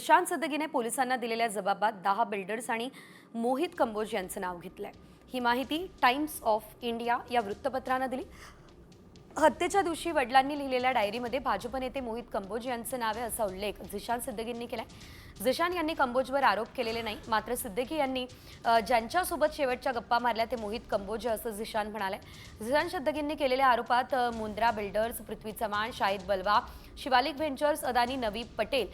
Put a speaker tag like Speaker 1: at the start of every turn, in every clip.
Speaker 1: झिशान सदगीने पोलिसांना दिलेल्या जबाबात 10 बिल्डर्स आणि मोहित कंबोज यांचं नाव घेतलंय। ही माहिती टाइम्स ऑफ इंडिया या वृत्तपत्रानं दिली। हत्येच्या दिवशी वडिलांनी लिहिलेल्या डायरीमध्ये भाजप नेते मोहित कंबोज यांचं नाव आहे असा उल्लेख झिशान सिद्दीकींनी केलाय। झिशान यांनी कंबोजवर आरोप केलेले नाही, मात्र सिद्दीकी यांनी ज्यांच्यासोबत शेवटच्या गप्पा मारल्या ते मोहित कंबोज असं झिशान म्हणाले। झिशान सिद्दीकींनी केलेल्या आरोपात मुंद्रा बिल्डर्स, पृथ्वी चव्हाण, शाहिद बलवा, शिवालिक व्हेंचर्स, अदानी नवी पटेल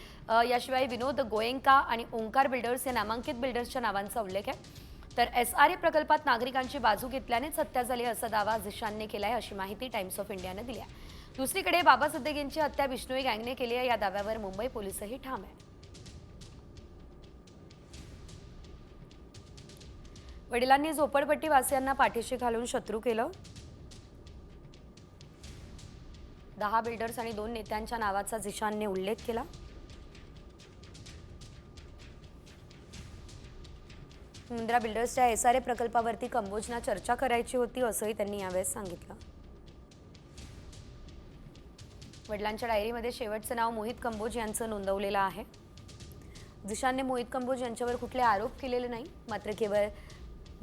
Speaker 1: याशिवाय विनोद गोयंका आणि ओंकार बिल्डर्स या नामांकित बिल्डर्सच्या नावांचा उल्लेख आहे। तर SRA प्रकल्पात नागरिकांची बाजू घेतल्यानेच हत्या झाली असा दावा झिशानने केलाय अशी माहिती टाइम्स ऑफ इंडियाने दिली आहे। दुसरीकडे बाबा सिद्दीकींची हत्या बिश्नोई गँगने केली आहे या दाव्यावर मुंबई पोलीसही ठाम आहेत। वडिलांनी झोपडपट्टी वासियांना पाठीशी घालून शत्रू केलं। 10 बिल्डर्स आणि 2 नेत्यांच्या नावाचा झिशानने उल्लेख केला। मुंद्रा बिल्डर्सच्या SRA प्रकल्पावरती कंबोजना चर्चा करायची होती असंही त्यांनी यावेळेस सांगितलं। वडिलांच्या डायरीमध्ये शेवटचं नाव मोहित कंबोज यांचं नोंदवलेलं आहे। झिशानने मोहित कंबोज यांच्यावर कुठले आरोप केलेले नाही, मात्र केवळ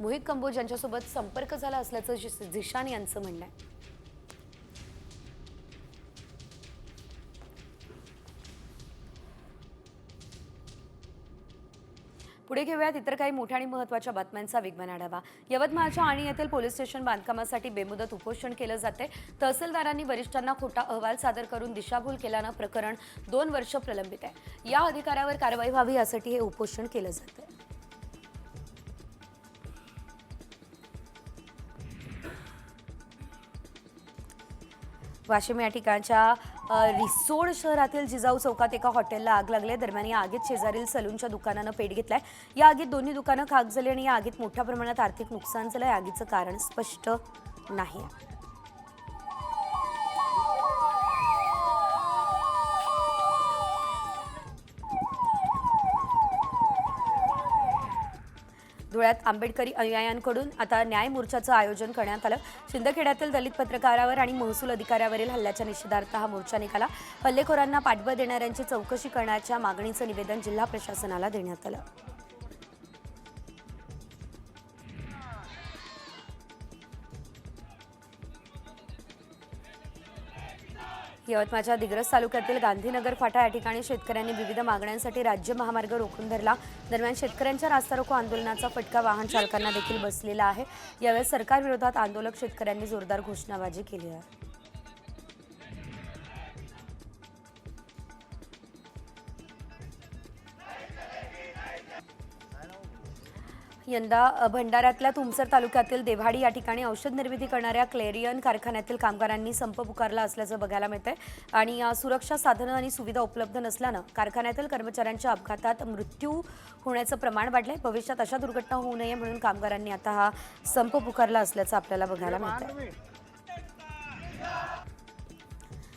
Speaker 1: मोहित कंबोज यांच्यासोबत संपर्क झाला असल्याचं झिशान यांचं म्हणणं आहे। पुढे घेऊयात इतर काही मोठ्या आणि महत्त्वाच्या बातम्यांचा वेगवान आढावा। यवतमाळच्या आणि येथील पोलीस स्टेशन बांधकामासाठी बेमुदत उपोषण केलं जाते। तहसीलदारांनी वरिष्ठांना खोटा अहवाल सादर करून दिशाभूल केल्यानं प्रकरण 2 वर्ष प्रलंबित आहे। या अधिकाऱ्यावर कारवाई व्हावी यासाठी हे उपोषण केलं जाते। वाशिम या ठिकाणच्या रिसोड शहरातील जिजाऊ चौकात एका हॉटेलला आग लागली। दरम्यान या आगीत शेजारील सलूनच्या दुकानानं पेट घेतलाय। या आगीत दोन्ही दुकानं खाक झाली आणि या आगीत मोठ्या प्रमाणात आर्थिक नुकसान झालंय। आगीचं कारण स्पष्ट नाही। धुळ्यात आंबेडकरी अनुयायांकडून आता न्याय मोर्चाचं आयोजन करण्यात आलं। शिंदखेड्यातील दलित पत्रकारावर आणि महसूल अधिकाऱ्यावरील हल्ल्याच्या निषेधार्थ हा मोर्चा निघाला। हल्लेखोरांना पाठबळ देणाऱ्यांची चौकशी करण्याच्या मागणीचं निवेदन जिल्हा प्रशासनाला देण्यात आलं। यवतमाळच्या दिग्रस तालुक्यातील गांधीनगर फाटा या ठिकाणी शेतकऱ्यांनी विविध मागण्यांसाठी राज्य महामार्ग रोखून धरला। दरम्यान शेतकऱ्यांच्या रास्ता रोको आंदोलनाचा फटका वाहन चालकांना देखील बसलेला आहे। यावेळी सरकार विरोधात आंदोलक शेतकऱ्यांनी जोरदार घोषणाबाजी केली आहे। यंदा भंडाऱ्यातल्या तुमसर तालुक्यातील देव्हाडी या ठिकाणी औषध निर्मिती करणाऱ्या क्लेरियन कारखान्यातील कामगारांनी संप पुकारला असल्याचं बघायला मिळतंय आणि सुरक्षा साधनं आणि सुविधा उपलब्ध नसल्यानं कारखान्यातील कर्मचाऱ्यांच्या अपघातात मृत्यू होण्याचं प्रमाण वाढलंय। भविष्यात अशा दुर्घटना होऊ नये म्हणून कामगारांनी आता हा संप पुकारला असल्याचं आपल्याला बघायला मिळतंय।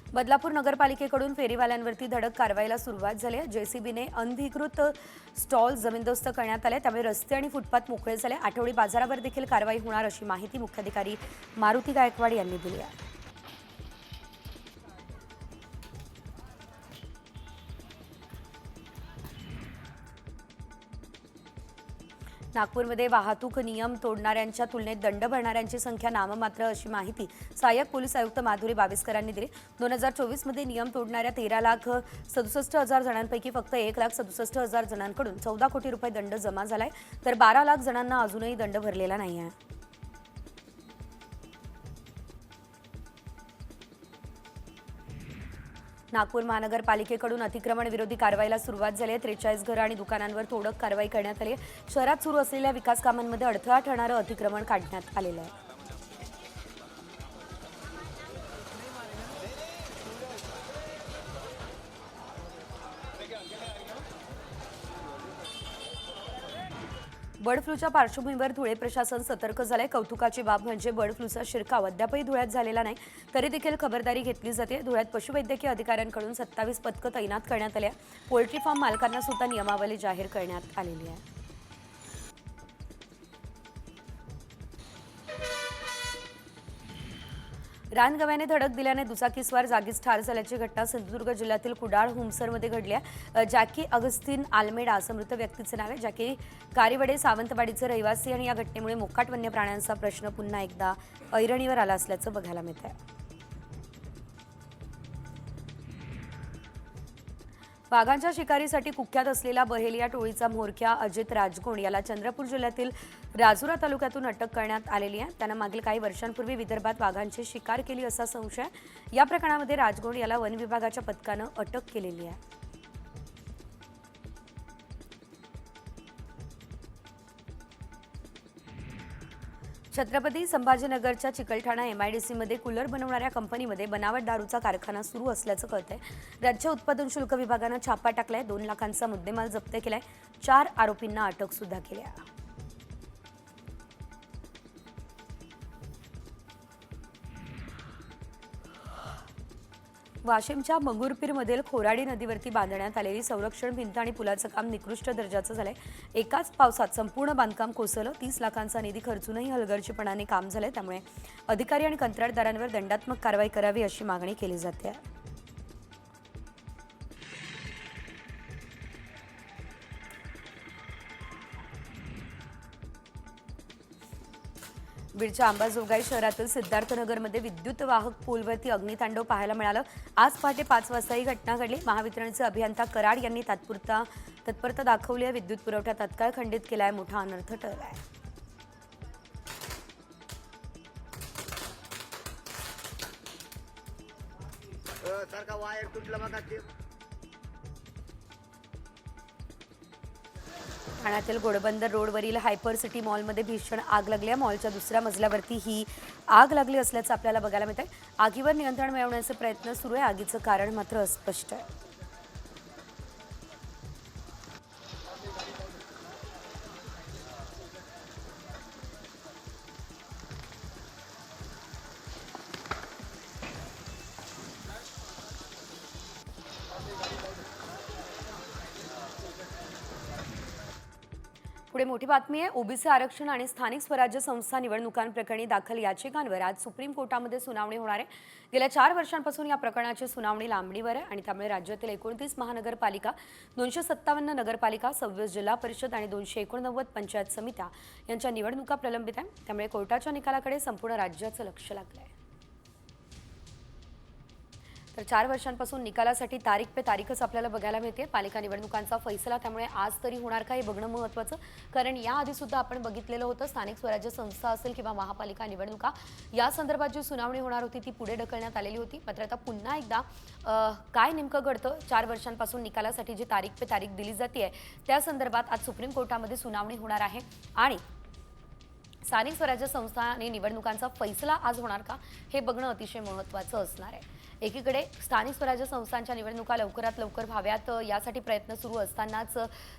Speaker 1: बदलापूर नगरपालिकेकडून फेरीवाल्यांवरती धडक कारवाईला सुरुवात झाली आहे। JCBने अनधिकृत स्टॉल जमीनदोस्त करण्यात आले, त्यामुळे रस्ते आणि फुटपाथ मोकळे झाले। आठवडी बाजारावर देखील कारवाई होणार अशी माहिती मुख्याधिकारी मारुती गायकवाड यांनी दिली आहे। नागपूरमध्ये वाहतूक नियम तोडणाऱ्यांच्या तुलनेत दंड भरणाऱ्यांची संख्या नाममात्र अशी माहिती सहाय्यक पोलीस आयुक्त माधुरी बाविस्करांनी दिली। 2024 मध्ये नियम तोडणाऱ्या 13,67,000 जणांपैकी फक्त 1,67,000 जणांकडून 14 कोटी रुपये दंड जमा झालाय, तर 12 लाख जणांना अजूनही दंड भरलेला नाही आहे। नागपूर महानगरपालिकेकडून अतिक्रमण विरोधी कारवाईला सुरुवात झाली आहे। 43 घरं आणि दुकानांवर तोडक कारवाई करण्यात आली आहे। शहरात सुरू असलेल्या विकास कामांमध्ये अडथळा ठरणारं अतिक्रमण काढण्यात आलेलं आहे। बर्ड फ्लूच्या पार्श्वभूमीवर धुळे प्रशासन सतर्क झालंय। कौतुकाची बाब म्हणजे बर्ड फ्लूचा शिरकाव अद्यापही धुळ्यात झालेला नाही, तरी देखील खबरदारी घेतली जाते। धुळ्यात पशुवैद्यकीय अधिकाऱ्यांकडून 27 पथकं तैनात करण्यात आली आहे। पोल्ट्री फार्म मालकांना सुद्धा नियमावली जाहीर करण्यात आलेली आहे। रानगव्याने धडक दिल्याने दुचाकीस्वार जागीच ठार झाल्याची घटना सिंधुदुर्ग जिल्ह्यातील कुडाळ हुमसरमध्ये घडली आहे। जॅकी अगस्तीन आल्मेडा असं मृत व्यक्तीचं नाव आहे। जॅकी कारिवडे सावंतवाडीचे रहिवासी आणि या घटनेमुळे मोकाट वन्य प्राण्यांचा प्रश्न पुन्हा एकदा ऐरणीवर आला असल्याचं बघायला मिळत आहे। वाघांच्या शिकारीसाठी कुख्यात असलेला बहेलिया टोळीचा म्होरक्या अजित राजगोंड याला चंद्रपूर जिल्ह्यातील राजुरा तालुक्यातून अटक करण्यात आलेली आहे। त्यानं मागील काही वर्षांपूर्वी विदर्भात वाघांची शिकार केली असा संशय आहे। या प्रकरणामध्ये राजगोंड याला वन विभागाच्या पथकानं अटक केलेली आहे। छत्रपती संभाजीनगरच्या चिकलठाणा MIDCमध्ये कूलर बनवणाऱ्या कंपनीमध्ये बनावट दारूचा कारखाना सुरू असल्याचं कळतंय। राज्य उत्पादन शुल्क विभागानं छापा टाकलाय। 2 लाखांचा मुद्देमाल जप्त केलाय। 4 आरोपींना अटक सुद्धा केली आहे। वाशिमच्या मंगुरपीरमधील खोराडी नदीवरती बांधण्यात आलेली संरक्षण भिंत आणि पुलाचं काम निकृष्ट दर्जाचं झालंय। एकाच पावसात संपूर्ण बांधकाम कोसळलं। 30 लाखांचा निधी खर्चूनही हलगर्जीपणाने काम झालंय। त्यामुळे अधिकारी आणि कंत्राटदारांवर दंडात्मक कारवाई करावी अशी मागणी केली जाते आहे। बीडच्या अंबाजोगाई शहरातील सिद्धार्थनगरमध्ये विद्युत वाहक पूलवरती अग्नितांडव पाहायला मिळालं। आज पहाटे 5 वाजता ही घटना घडली। महावितरणचे अभियंता कराड यांनी तत्परता दाखवली आहे। विद्युत पुरवठा तात्काळ खंडित केलाय। मोठा अनर्थ टळलाय। ठाण्यातील घोडबंदर रोडवरील हायपर सिटी मॉलमध्ये भीषण आग लागली आहे। मॉलच्या दुसऱ्या मजल्यावरती ही आग लागली असल्याचं आपल्याला बघायला मिळतंय। आगीवर नियंत्रण मिळवण्याचे प्रयत्न सुरू आहे। आगीचं कारण मात्र अस्पष्ट आहे। पुढे मोठी बातमी आहे। ओबीसी आरक्षण आणि स्थानिक स्वराज्य संस्था निवडणुकांप्रकरणी दाखल याचिकांवर आज सुप्रीम कोर्टामध्ये सुनावणी होणार आहे। गेल्या 4 वर्षांपासून या प्रकरणाची सुनावणी लांबणीवर आहे आणि त्यामुळे राज्यातील 29 महानगरपालिका, 257 नगरपालिका, 26 जिल्हा परिषद आणि 289 पंचायत समित्या यांच्या निवडणुका प्रलंबित आहेत। त्यामुळे कोर्टाच्या निकालाकडे संपूर्ण राज्याचं लक्ष लागलं आहे। तर 4 वर्षांपासून निकालासाठी तारीख पे तारीखच आपल्याला बघायला मिळते। पालिका निवडणुकांचा फैसला त्यामुळे आज तरी होणार का हे बघणं महत्त्वाचं, कारण याआधी सुद्धा आपण बघितलेलं होतं स्थानिक स्वराज्य संस्था असेल किंवा महापालिका निवडणुका या संदर्भात जी सुनावणी होणार होती ती पुढे ढकलण्यात आलेली होती। मात्र आता पुन्हा एकदा काय नेमकं घडतं, 4 वर्षांपासून निकालासाठी जी तारीख पे तारीख दिली जाते त्या संदर्भात आज सुप्रीम कोर्टामध्ये सुनावणी होणार आहे आणि स्थानिक स्वराज्य संस्था आणि निवडणुकांचा फैसला आज होणार का हे बघणं अतिशय महत्त्वाचं असणार आहे। एकीकडे स्थानिक स्वराज्य संस्थांच्या निवडणुका लवकरात लवकर व्हाव्यात यासाठी प्रयत्न सुरू असतानाच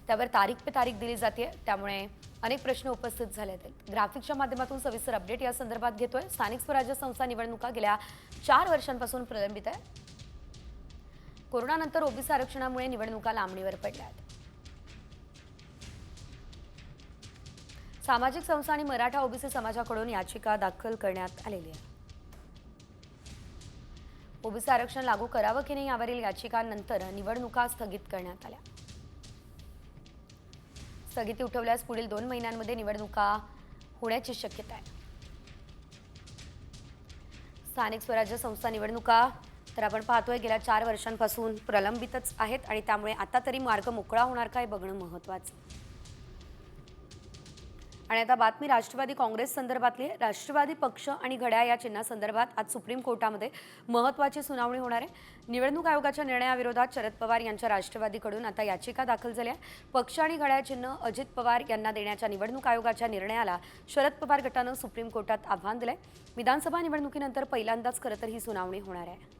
Speaker 1: त्यावर तारीख पे तारीख दिली जाते। त्यामुळे अनेक प्रश्न उपस्थित झाले आहेत। ग्राफिक्सच्या माध्यमातून सविस्तर अपडेट या संदर्भात घेतोय। स्थानिक स्वराज्य संस्था निवडणुका गेल्या 4 वर्षांपासून प्रलंबित आहे। कोरोनानंतर ओबीसी आरक्षणामुळे निवडणुका लांबणीवर पडल्या आहेत। सामाजिक संस्था आणि मराठा ओबीसी समाजाकडून याचिका दाखल करण्यात आलेली आहे। ओबीसी आरक्षण लागू करावं की नाही यावरील याचिकांनंतर निवडणुका स्थगित करण्यात आल्या। स्थगिती उठवल्यास पुढील 2 महिन्यांमध्ये निवडणुका होण्याची शक्यता आहे। स्थानिक स्वराज्य संस्था निवडणुका तर आपण पाहतोय गेल्या 4 वर्षांपासून प्रलंबितच आहेत आणि त्यामुळे आता तरी मार्ग मोकळा होणार का हे बघणं महत्त्वाचं। आणि आता बातमी राष्ट्रवादी काँग्रेस संदर्भातली। राष्ट्रवादी पक्ष आणि घड्याळ या चिन्हासंदर्भात आज सुप्रीम कोर्टामध्ये महत्त्वाची सुनावणी होणार आहे। निवडणूक आयोगाच्या निर्णयाविरोधात शरद पवार यांच्या राष्ट्रवादीकडून आता याचिका दाखल झाली आहे। पक्ष आणि घड्याळ चिन्ह अजित पवार यांना देण्याच्या निवडणूक आयोगाच्या निर्णयाला शरद पवार गटानं सुप्रीम कोर्टात आव्हान दिलंय। विधानसभा निवडणुकीनंतर पहिल्यांदाच खरं तर ही सुनावणी होणार आहे।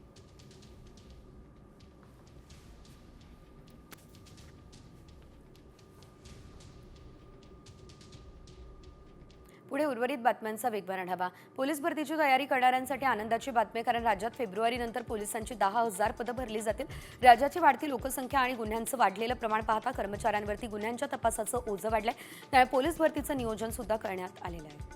Speaker 1: पुढे उर्वरित बातम्यांचा वेगवान आढावा। पोलीस भरतीची तयारी करणाऱ्यांसाठी आनंदाची बातमी, कारण राज्यात फेब्रुवारीनंतर पोलिसांची 10,000 पदं भरली जातील। राज्याची वाढती लोकसंख्या आणि गुन्ह्यांचं वाढलेलं प्रमाण पाहता कर्मचाऱ्यांवरती गुन्ह्यांच्या तपासाचं ओझं वाढलंय। त्यामुळे पोलीस भरतीचं नियोजन सुद्धा करण्यात आलेलं आहे।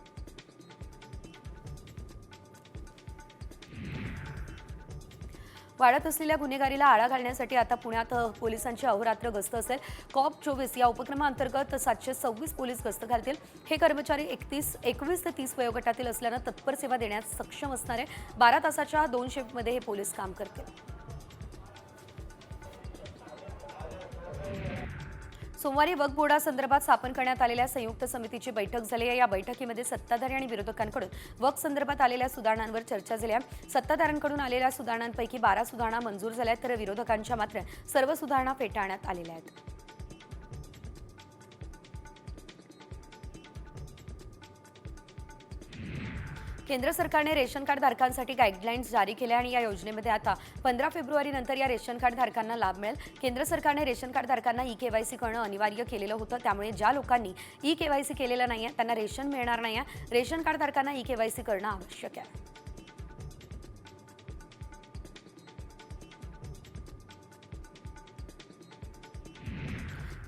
Speaker 1: वाढत असलेल्या गुन्हेगारीला आळा घालण्यासाठी आता पुण्यात पोलिसांची अहोरात्र गस्त असेल. कॉप 24 या उपक्रमाअंतर्गत 726 पोलीस गस्त घालतील. हे कर्मचारी 21 ते 30 वयोगटातील असल्यानं तत्पर सेवा देण्यास सक्षम असणार आहे. 12 तासाच्या 2 शिफ्टमध्ये हे पोलीस काम करतील. सोमवारी वक्फ बोर्डासंदर्भात स्थापन करण्यात आलेल्या संयुक्त समितीची बैठक झाली आहे. या बैठकीमध्ये सत्ताधारी आणि विरोधकांकडून वक्फ संदर्भात आलेल्या सुधारणांवर चर्चा झाली आहे. सत्ताधाऱ्यांकडून आलेल्या सुधारणांपैकी 12 सुधारणा मंजूर झाल्या आहेत, तर विरोधकांच्या मात्र सर्व सुधारणा फेटाळण्यात आलेल्या आहेत. केंद्र सरकारने रेशन कार्ड धारकांसाठी गाईडलाईन्स जारी केल्या आणि या योजनेमध्ये आता 15 फेब्रुवारीनंतर या रेशन कार्ड धारकांना लाभ मिळेल. केंद्र सरकारने रेशन कार्ड धारकांना ई-केवायसी करणं अनिवार्य केलेलं होतं. त्यामुळे ज्या लोकांनी ई-केवायसी केलेलं नाहीये त्यांना रेशन मिळणार नाहीये. रेशन कार्ड धारकांना ई-केवायसी करणं आवश्यक आहे.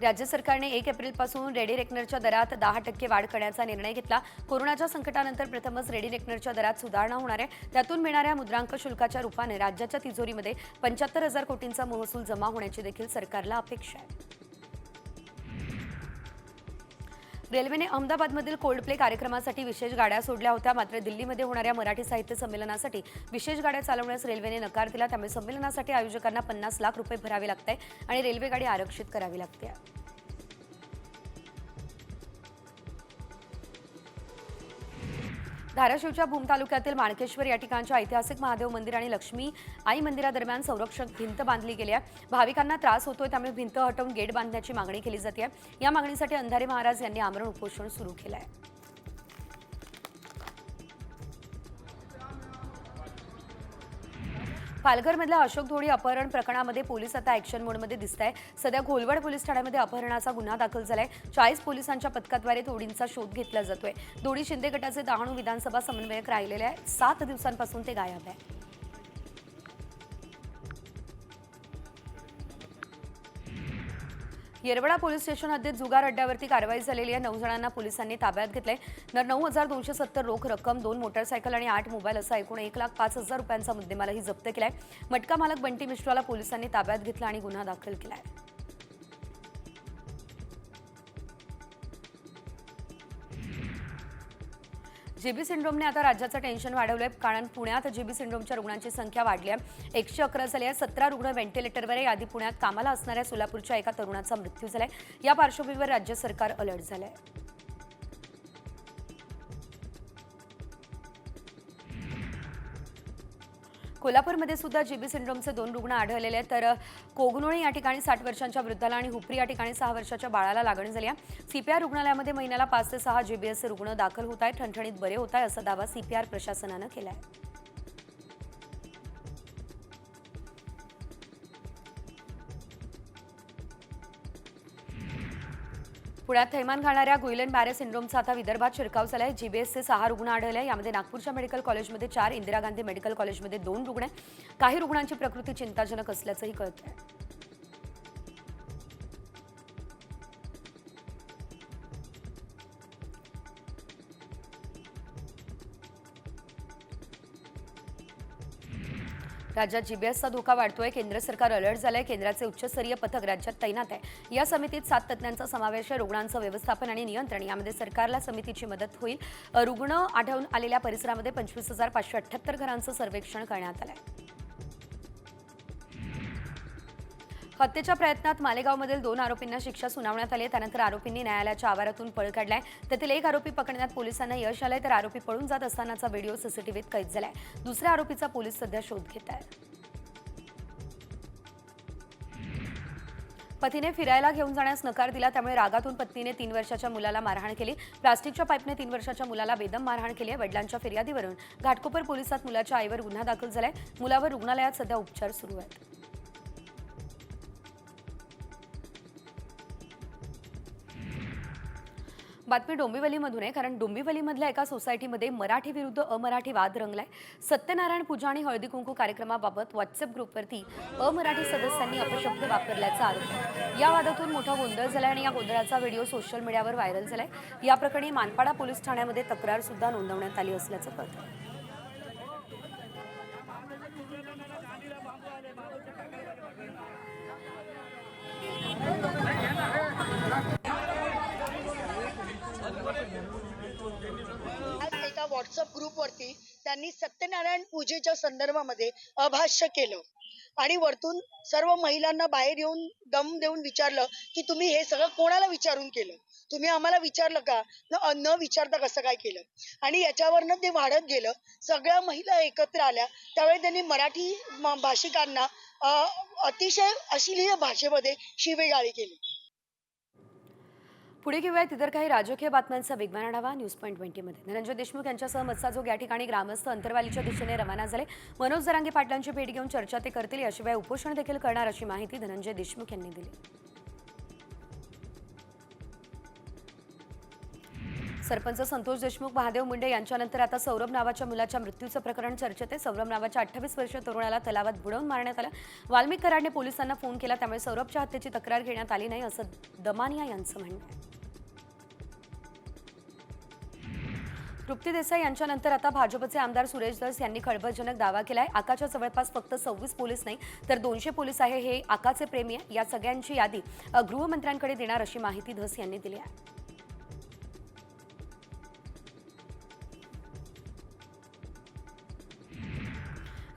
Speaker 1: राज्य सरकारने 1 एप्रिलपासून रेडी रेकनरच्या दरात 10% वाढ करण्याचा निर्णय घेतला. कोरोनाच्या संकटानंतर प्रथमच रेडी रेकनरच्या दरात सुधारणा होणार आहे. त्यातून मिळणाऱ्या मुद्रांक शुल्काच्या रूपाने राज्याच्या तिजोरीमध्ये 75,000 कोटींचा महसूल जमा होण्याची देखील सरकारला अपेक्षा आहे. रेल्वेने अहमदाबादमधील कोल्ड प्ले कार्यक्रमासाठी विशेष गाड्या सोडल्या होत्या. मात्र दिल्लीमध्ये होणाऱ्या मराठी साहित्य संमेलनासाठी विशेष गाड्या चालवण्यास रेल्वेने नकार दिला. त्यामुळे संमेलनासाठी आयोजकांना 50 लाख रुपये भरावे लागत आहे आणि रेल्वे गाडी आरक्षित करावी लागते. धाराशिवच्या भूम तालुक्यातील माणकेश्वर या ठिकाणच्या ऐतिहासिक महादेव मंदिर आणि लक्ष्मी आई मंदिरादरम्यान संरक्षक भिंत बांधली गेली आहे. भाविकांना त्रास होतोय, त्यामुळे भिंत हटवून गेट बांधण्याची मागणी केली जाते. या मागणीसाठी अंधारे महाराज यांनी आमरण उपोषण सुरू केलं आहे. पालघरमधल्या अशोक धोडी अपहरण प्रकरणामध्ये पोलीस आता ॲक्शन मोडमध्ये दिसत आहे. सध्या घोलवड पोलीस ठाण्यामध्ये अपहरणाचा गुन्हा दाखल झालाय. 40 पोलिसांच्या पथकाद्वारे धोडींचा शोध घेतला जातोय. धोडी शिंदे गटाचे डहाणू विधानसभा समन्वयक राहिलेले आहे. 7 दिवसांपासून ते गायब आहे. येरवडा पोलीस स्टेशन हद्दीत जुगार अड्ड्यावरती कारवाई झालेली आहे. 9 जणांना पोलिसांनी ताब्यात घेतलंय. 9,270 रोख रक्कम, 2 मोटरसायकल आणि 8 मोबाईल असा एकूण 1,05,000 रुपयांचा मुद्देमालही जप्त केलाय. मटका मालक बंटी मिश्राला पोलिसांनी ताब्यात घेतला आणि गुन्हा दाखल केलाय. जीबी सिंड्रोमने आता राज्याचं टेन्शन वाढवलंय. कारण पुण्यात जीबी सिंड्रोमच्या रुग्णांची संख्या वाढली आहे. 111 झाली आहे. 17 रुग्ण व्हेंटिलेटरवर आहे. आधी पुण्यात कामाला असणाऱ्या सोलापूरच्या एका तरुणाचा मृत्यू झालाय. या पार्श्वभूमीवर राज्य सरकार अलर्ट झालंय. कोल्हापूरमध्ये सुद्धा जीबी सिंड्रोमचे 2 रुग्ण आढळलेले आहेत. तर कोगनोळी या ठिकाणी 60 वर्षांच्या वृद्धाला आणि हुपरी या ठिकाणी 6 वर्षाच्या बाळाला लागण झाली आहे. सीपीआर रुग्णालयामध्ये महिन्याला 5 ते 6 जीबीएसचे रुग्ण दाखल होत आहेत. ठणठणीत बरे होत आहे असा दावा सीपीआर प्रशासनानं केला आहे. पुण्यात थैमान घालणाऱ्या गुइलन बॅरे सिंड्रोमचा आता विदर्भात शिरकाव झालाय. जीबीएसचे 6 रुग्ण आढळले. यामध्ये नागपूरच्या मेडिकल कॉलेजमध्ये 4, इंदिरा गांधी मेडिकल कॉलेजमध्ये 2 रुग्ण आहेत. काही रुग्णांची प्रकृती चिंताजनक असल्याचंही कळतंय. राज्यात जीबीएसचा धोका वाढतोय. केंद्र सरकार अलर्ट झालंय. केंद्राचे उच्चस्तरीय पथक राज्यात तैनात आहे. या समितीत 7 तज्ज्ञांचा समावेश आहे. रुग्णांचं व्यवस्थापन आणि नियंत्रण यामध्ये सरकारला समितीची मदत होईल. रुग्ण आढळून आलेल्या परिसरामध्ये 25,578 घरांचं सर्वेक्षण करण्यात आलंय. हत्येच्या प्रयत्नात मालेगावमधील 2 आरोपींना शिक्षा सुनावण्यात आली आहे. त्यानंतर आरोपींनी न्यायालयाच्या आवारातून पळ काढलाय. त्यातील एक आरोपी पकडण्यात पोलिसांना यश आलंय, तर आरोपी पळून जात असतानाचा व्हिडिओ सीसीटीव्हीत कैद झालाय. दुसऱ्या आरोपीचा पोलीस सध्या शोध घेत आहेत. पतीने फिरायला घेऊन जाण्यास नकार दिला, त्यामुळे रागातून पत्नीने 3 वर्षाच्या मुलाला मारहाण केली. प्लास्टिकच्या पाईपने 3 वर्षाच्या मुलाला बेदम मारहाण केली आहे. वडिलांच्या फिर्यादीवरून घाटकोपर पोलिसात मुलाच्या आईवर गुन्हा दाखल झालाय. मुलावर रुग्णालयात सध्या उपचार सुरू आहेत. बातमी डोंबिवलीमधून आहे. कारण डोंबिवलीमधल्या एका सोसायटीमध्ये मराठी विरुद्ध अमराठी वाद रंगलाय. सत्यनारायण पूजा आणि हळदी कुंकू कार्यक्रमाबाबत व्हॉट्सअप ग्रुपवरती अमराठी सदस्यांनी अपशब्द वापरल्याचा आरोप आहे. या वादातून मोठा गोंधळ झालाय आणि या गोंधळाचा व्हिडिओ सोशल मीडियावर व्हायरल झालाय. या प्रकरणी मानपाडा पोलीस ठाण्यामध्ये तक्रार सुद्धा नोंदवण्यात आली असल्याचं कळतं.
Speaker 2: त्यांनी सत्यनारायण पूजेच्या संदर्भामध्ये अभाष्य केलं आणि वरतून सर्व महिलांना बाहेर येऊन दम देऊन विचारलं की तुम्ही हे सगळं कोणाला विचारून केलं, तुम्ही आम्हाला विचारलं का, न विचारता कसं काय केलं. आणि याच्यावरनं ते वाढत गेलं. सगळ्या महिला एकत्र आल्या त्यावेळी त्यांनी मराठी भाषिकांना अतिशय अश्लील भाषेमध्ये शिवेगाळी केली.
Speaker 1: पुढे घेऊयात इतर काही राजकीय बातम्यांचा वेगवान आढावा न्यूज पॉईंट 20 मध्ये. धनंजय देशमुख यांच्यासह मत्साजोग या ठिकाणी ग्रामस्थ अंतरवालीच्या दिशेने रवाना झाले. मनोज जरांगे पाटलांची भेट घेऊन चर्चा ते करतील, याशिवाय उपोषण देखील करणार अशी माहिती धनंजय देशमुख यांनी दिली. सरपंच संतोष देशमुख, महादेव मुंडे यांच्यानंतर आता सौरभ नावाच्या मुलाच्या मृत्यूचं प्रकरण चर्चेत आहे. सौरभ नावाच्या 28 वर्षीय तरुणाला तलावात बुडवून मारण्यात आलं. वाल्मिक कराडने पोलिसांना फोन केला, त्यामुळे सौरभच्या हत्येची तक्रार घेण्यात आली नाही असं दमानिया यांचं म्हणणं आहे. तृप्ती देसाई यांच्यानंतर आता भाजपचे आमदार सुरेश धस यांनी खळबळजनक दावा केलाय. आकाच्या जवळपास फक्त 26 पोलीस नाही तर 200 पोलीस आहे. हे आकाचे प्रेमी आहे. या सगळ्यांची यादी गृहमंत्र्यांकडे देणार अशी माहिती धस यांनी दिली आहे.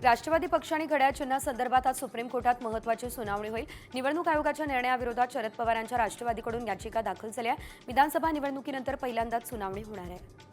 Speaker 1: राष्ट्रवादी पक्ष आणि घड्याळ चिन्हासंदर्भात आज सुप्रीम कोर्टात महत्त्वाची सुनावणी होईल. निवडणूक आयोगाच्या निर्णयाविरोधात शरद पवारांच्या राष्ट्रवादीकडून याचिका दाखल झाली आहे. विधानसभा निवडणुकीनंतर पहिल्यांदाच सुनावणी होणार आहे.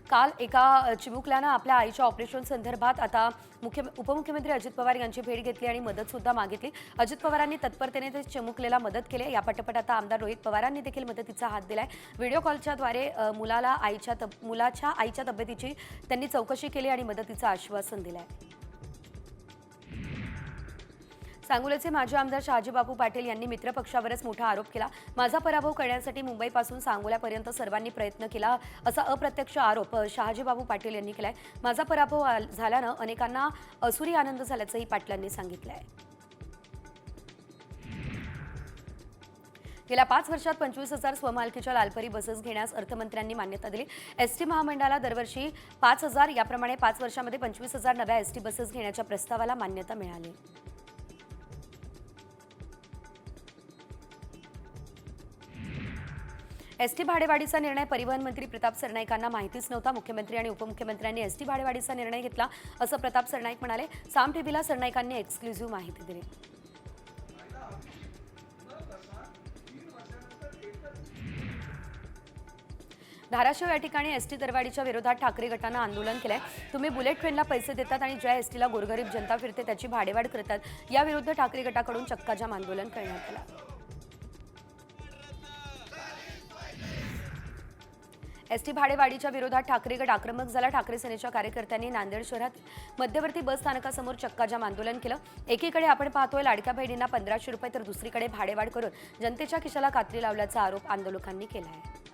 Speaker 1: काल एका चिमुकल्यानं आपल्या आईच्या ऑपरेशन संदर्भात आता उपमुख्यमंत्री अजित पवार यांची भेट घेतली आणि मदत सुद्धा मागितली. अजित पवारांनी तत्परतेने ते चिमुकलेला मदत केली. या पाठोपाठ आता आमदार रोहित पवारांनी देखील मदतीचा हात दिलाय. व्हिडिओ कॉलच्याद्वारे मुलाच्या आईच्या तब्येतीची त्यांनी चौकशी केली आणि मदतीचं आश्वासन दिलंय. सांगोल्याचे माजी आमदार शहाजीबापू पाटील यांनी मित्रपक्षावरच मोठा आरोप केला. माझा पराभव करण्यासाठी मुंबईपासून सांगोल्यापर्यंत सर्वांनी प्रयत्न केला असा अप्रत्यक्ष आरोप शहाजीबापू पाटील यांनी केलाय. माझा पराभव झाल्यानं अनेकांना असुरी आनंद झाल्याचंही पाटलांनी सांगितलंय. गेल्या 5 वर्षात 25,000 स्वमालकीच्या लालपरी बसेस घेण्यास अर्थमंत्र्यांनी मान्यता दिली. एसटी महामंडळाला दरवर्षी 5,000 याप्रमाणे 5 वर्षांमध्ये 25,000 नव्या एसटी बसेस घेण्याच्या प्रस्तावाला मान्यता मिळाली. एसटी भाडेवाढीचा निर्णय परिवहन मंत्री प्रताप सरनाईकांना माहितीच नव्हता. मुख्यमंत्री आणि उपमुख्यमंत्र्यांनी एसटी भाडेवाढीचा निर्णय घेतला असं प्रताप सरनाईक म्हणाले. साम टीव्हीला सरनाईकांनी एक्सक्लुझिव्ह माहिती दिली. धाराशिव या ठिकाणी एसटी दरवाढीच्या विरोधात ठाकरे गटानं आंदोलन केलंय. तुम्ही बुलेट ट्रेनला पैसे देतात आणि ज्या एसटीला गोरगरीब जनता फिरते त्याची भाडेवाढ करतात. याविरुद्ध ठाकरे गटाकडून चक्काजाम आंदोलन करण्यात आलं. एसटी भाडेवाढीच्या विरोधात ठाकरे गट आक्रमक झाला. ठाकरे सेनेच्या कार्यकर्त्यांनी नांदेड शहरात मध्यवर्ती बस स्थानकासमोर चक्काजाम आंदोलन केलं. एकीकडे आपण पाहतोय लाडक्या बहिणींना 1,500 रुपये तर दुसरीकडे भाडेवाढ करून जनतेच्या खिशाला कात्री लावल्याचा आरोप आंदोलकांनी केला आहे.